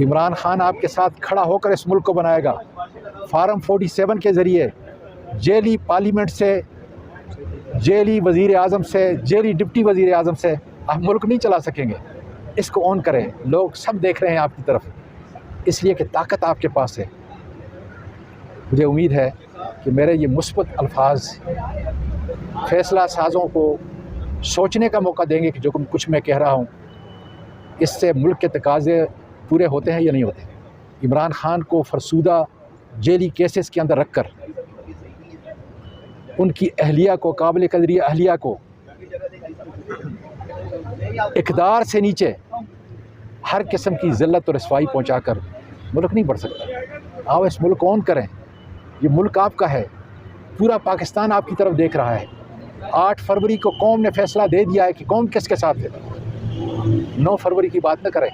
इमरान खान आपके साथ खड़ा होकर इस मुल्क को बनाएगा। फार्म 47 के ज़रिए जेली पार्लियामेंट से, जेली वज़ीर आज़म से, जेली डिप्टी वज़ीर आज़म से आप मुल्क नहीं चला सकेंगे। इसको ऑन करें, लोग सब देख रहे हैं आपकी तरफ, इसलिए कि ताकत आपके पास है। मुझे उम्मीद है कि मेरे ये मुस्बत अल्फाज फ़ैसला साज़ों को सोचने का मौका देंगे कि जो कुछ मैं कह रहा हूँ इससे मुल्क के तकाज़े पूरे होते हैं या नहीं होते। इमरान खान को फरसूदा जेली केसेस के अंदर रखकर उनकी अहलिया को, काबिल कदरी अहलिया को इक़्तिदार से नीचे हर किस्म की ज़िल्लत और रसवाई पहुँचाकर मुल्क नहीं बढ़ सकता। आओ इस मुल्क को ऑन करें, ये मुल्क आपका है, पूरा पाकिस्तान आपकी तरफ देख रहा है। 8 फरवरी को कौम ने फैसला दे दिया है कि कौम किसके साथ है। 9 फरवरी की बात न करें।